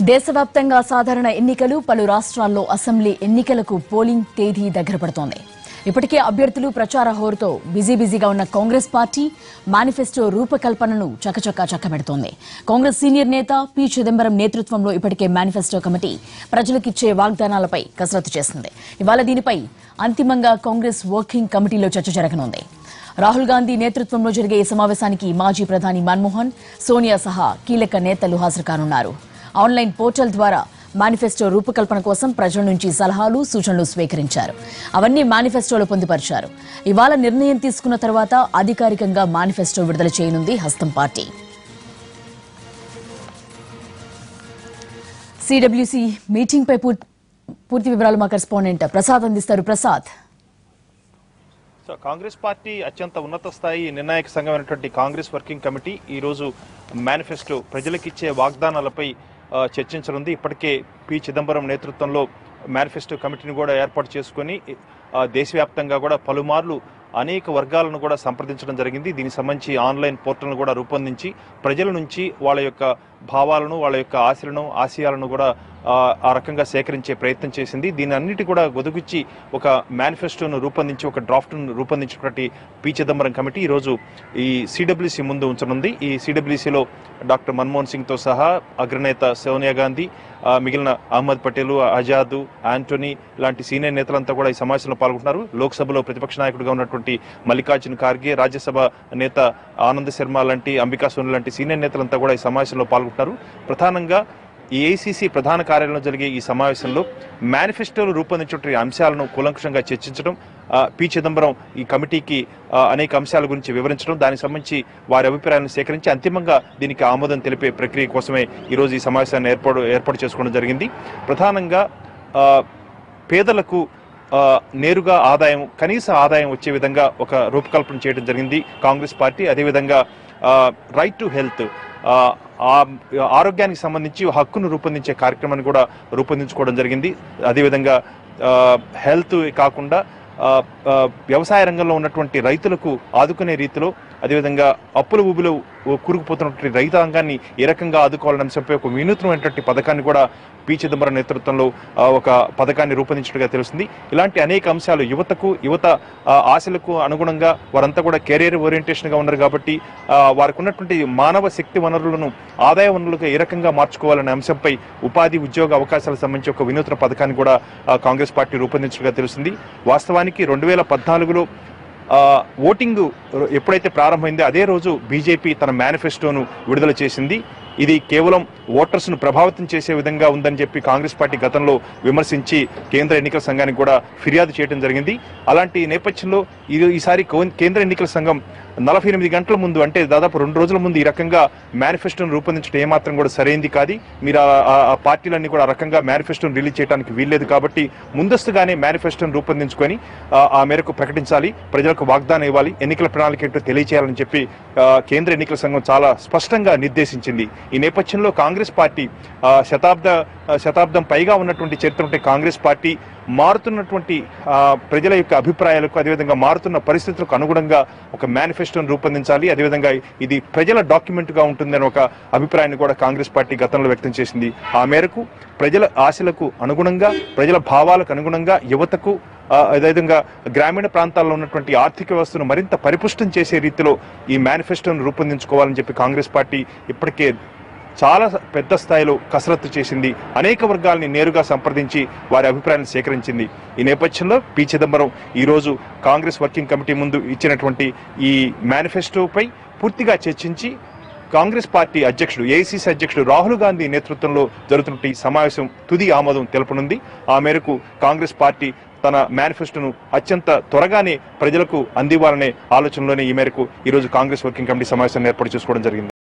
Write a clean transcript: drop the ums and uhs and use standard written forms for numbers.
దేశవ్యాప్తంగా సాధారణ ఎన్నికలు పలు రాష్ట్రాల్లో అసెంబ్లీ ఎన్నికలకు పోలింగ్ తేదీ దగ్గర పడుతోంది. ఇప్పటికే అభ్యర్థులు ప్రచార హోరుతో బిజీగా ఉన్న కాంగ్రెస్ పార్టీ మేనిఫెస్టో రూపకల్పనను చక్కబెడుతోంది. కాంగ్రెస్ సీనియర్ నేత పి చిదంబరం నేతృత్వంలో ఇప్పటికే మేనిఫెస్టో కమిటీ ప్రజలకిచ్చే వాగ్దానాలపై కసరత్తు చేసింది. ఇవాళ దీనిపై అంతిమంగా కాంగ్రెస్ వర్కింగ్ కమిటీలో చర్చ జరగనుంది. రాహుల్ గాంధీ నేతృత్వంలో జరిగే ఈ సమావేశానికి మాజీ ప్రధాని మన్మోహన్, సోనియా సహా కీలక నేతలు హాజరు కానున్నారు. ఆన్లైన్ పోర్టల్ ద్వారా మేనిఫెస్టో రూపకల్పన కోసం ప్రజల నుంచి సలహాలు, సూచనలు స్వీకరించారు. అవన్నీ మేనిఫెస్టోలో పొందుపరిచారు. ఇవాళ నిర్ణయం తీసుకున్న తర్వాత అధికారికంగా మేనిఫెస్టో విడుదల చేయనుంది హస్తం పార్టీ. సిడబ్ల్యూసీ మీటింగ్ పై పూర్తి వివరాలు మా కరెస్పాండెంట్ ప్రసాద్ అందిస్తారు. ప్రసాద్, కాంగ్రెస్ పార్టీ అత్యంత ఉన్నత స్థాయి నిర్ణాయక సంఘమైనటువంటి కాంగ్రెస్ వర్కింగ్ కమిటీ ఈ రోజు మేనిఫెస్టో ప్రజలకిచ్చే వాగ్దానాలపై చర్చించనుంది. ఇప్పటికే పి చిదంబరం నేతృత్వంలో మేనిఫెస్టో కమిటీని కూడా ఏర్పాటు చేసుకుని దేశవ్యాప్తంగా కూడా పలుమార్లు అనేక వర్గాలను కూడా సంప్రదించడం జరిగింది. దీనికి సంబంధించి ఆన్లైన్ పోర్టల్ను కూడా రూపొందించి ప్రజల నుంచి వాళ్ళ యొక్క భావాలను, వాళ్ళ యొక్క ఆశయాలను కూడా ఆ రకంగా సేకరించే ప్రయత్నం చేసింది. దీని అన్నిటి కూడా గొదుగుచ్చి ఒక మేనిఫెస్టోను రూపొందించి ఒక డ్రాఫ్ట్ను రూపొందించినటువంటి పి చిదంబరం కమిటీ ఈరోజు ఈ సిడబ్ల్యూసీ ముందు ఉంచనుంది. ఈ సిడబ్ల్యూసీలో డాక్టర్ మన్మోహన్ సింగ్తో సహా అగ్రనేత సోనియా గాంధీ, మిగిలిన అహ్మద్ పటేల్, ఆజాద్, ఆంటోనీ లాంటి సీనియర్ నేతలంతా కూడా ఈ సమావేశంలో పాల్గొంటున్నారు. లోక్సభలో ప్రతిపక్ష నాయకుడిగా ఉన్నటువంటి మల్లికార్జున ఖార్గే, రాజ్యసభ నేత ఆనంద్ శర్మ లాంటి, అంబికా సోని లాంటి సీనియర్ నేతలంతా కూడా ఈ సమావేశంలో పాల్గొంటున్నారు. ప్రధానంగా ఏఐసీసీ ప్రధాన కార్యాలయంలో జరిగే ఈ సమావేశంలో మేనిఫెస్టోలు రూపొందించిన అంశాలను కూలంకషంగా చర్చించడం, పి చిదంబరం ఈ కమిటీకి అనేక అంశాల గురించి వివరించడం, దానికి సంబంధించి వారి అభిప్రాయాలను సేకరించి అంతిమంగా దీనికి ఆమోదం తెలిపే ప్రక్రియ కోసమే ఈరోజు ఈ సమావేశాన్ని ఏర్పాటు చేసుకోవడం జరిగింది. ప్రధానంగా పేదలకు నేరుగా కనీస ఆదాయం వచ్చే విధంగా ఒక రూపకల్పన చేయడం జరిగింది కాంగ్రెస్ పార్టీ. అదేవిధంగా రైట్ టు హెల్త్, ఆరోగ్యానికి సంబంధించి హక్కును రూపొందించే కార్యక్రమాన్ని కూడా రూపొందించుకోవడం జరిగింది. అదేవిధంగా హెల్త్ కాకుండా వ్యవసాయ రంగంలో ఉన్నటువంటి రైతులకు ఆదుకునే రీతిలో, అదేవిధంగా అప్పుల ఊబిలో కూరుకుపోతున్నటువంటి రైతాంగాన్ని ఏ రకంగా ఆదుకోవాలనే అంశంపై ఒక వినూత్నమైనటువంటి పథకాన్ని కూడా పి చిదంబరం నేతృత్వంలో ఒక పథకాన్ని రూపొందించినట్టుగా తెలుస్తుంది. ఇలాంటి అనేక అంశాలు యువత ఆశలకు అనుగుణంగా వారంతా కూడా కెరీర్ ఓరియంటేషన్గా ఉన్నారు కాబట్టి వారికి ఉన్నటువంటి మానవ శక్తి వనరులను ఆదాయ వనరులుగా ఏ రకంగా మార్చుకోవాలనే అంశంపై ఉపాధి, ఉద్యోగ అవకాశాలకు సంబంధించి ఒక వినూత్న పథకాన్ని కూడా కాంగ్రెస్ పార్టీ రూపొందించినట్టుగా తెలుస్తుంది. వాస్తవానికి 2014లో ఓటింగ్ ఎప్పుడైతే ప్రారంభమైందో అదే రోజు బీజేపీ తన మేనిఫెస్టోను విడుదల చేసింది. ఇది కేవలం ఓటర్స్ను ప్రభావితం చేసే విధంగా ఉందని చెప్పి కాంగ్రెస్ పార్టీ గతంలో విమర్శించి కేంద్ర ఎన్నికల సంఘానికి కూడా ఫిర్యాదు చేయడం జరిగింది. అలాంటి నేపథ్యంలో ఈసారి కేంద్ర ఎన్నికల సంఘం 48 గంటల ముందు, అంటే దాదాపు 2 రోజుల ముందు ఈ రకంగా మేనిఫెస్టోను రూపొందించడం ఏమాత్రం కూడా సరైంది కాదు. మీరు ఆ పార్టీలన్నీ కూడా ఆ రకంగా మేనిఫెస్టోను రిలీజ్ చేయడానికి వీల్లేదు. కాబట్టి ముందస్తుగానే మేనిఫెస్టోను రూపొందించుకొని ఆ మేరకు ప్రకటించాలి, ప్రజలకు వాగ్దానం ఇవ్వాలి, ఎన్నికల ప్రణాళిక ఏంటో తెలియచేయాలని చెప్పి కేంద్ర ఎన్నికల సంఘం చాలా స్పష్టంగా నిర్దేశించింది. ఈ నేపథ్యంలో కాంగ్రెస్ పార్టీ శతాబ్దం పైగా ఉన్నటువంటి చరిత్ర ఉంటే కాంగ్రెస్ పార్టీ మారుతున్నటువంటి ప్రజల యొక్క అభిప్రాయాలకు, అదేవిధంగా మారుతున్న పరిస్థితులకు అనుగుణంగా ఒక మేనిఫెస్టోను రూపొందించాలి, అదేవిధంగా ఇది ప్రజల డాక్యుమెంట్గా ఉంటుందని ఒక అభిప్రాయాన్ని కూడా కాంగ్రెస్ పార్టీ గతంలో వ్యక్తం చేసింది. ఆ మేరకు ప్రజల ఆశలకు అనుగుణంగా, ప్రజల భావాలకు అనుగుణంగా యువతకు, అదేవిధంగా గ్రామీణ ప్రాంతాల్లో ఉన్నటువంటి ఆర్థిక వ్యవస్థను మరింత పరిపుష్టం చేసే రీతిలో ఈ మేనిఫెస్టోను రూపొందించుకోవాలని చెప్పి కాంగ్రెస్ పార్టీ ఇప్పటికే చాలా పెద్ద స్థాయిలో కసరత్తు చేసింది. అనేక వర్గాల్ని నేరుగా సంప్రదించి వారి అభిప్రాయాన్ని సేకరించింది. ఈ నేపథ్యంలో పి చిదంబరం ఈరోజు కాంగ్రెస్ వర్కింగ్ కమిటీ ముందు ఇచ్చినటువంటి ఈ మేనిఫెస్టోపై పూర్తిగా చర్చించి కాంగ్రెస్ పార్టీ అధ్యక్షుడు, ఏఐసీసీ అధ్యక్షుడు రాహుల్ గాంధీ నేతృత్వంలో జరుగుతున్న ఈ సమావేశం తుది ఆమోదం తెలపనుంది. ఆ మేరకు కాంగ్రెస్ పార్టీ తన మేనిఫెస్టోను అత్యంత త్వరగానే ప్రజలకు అందివ్వాలనే ఆలోచనలోనే ఈ మేరకు ఈరోజు కాంగ్రెస్ వర్కింగ్ కమిటీ సమావేశాన్ని ఏర్పాటు చేసుకోవడం జరిగింది.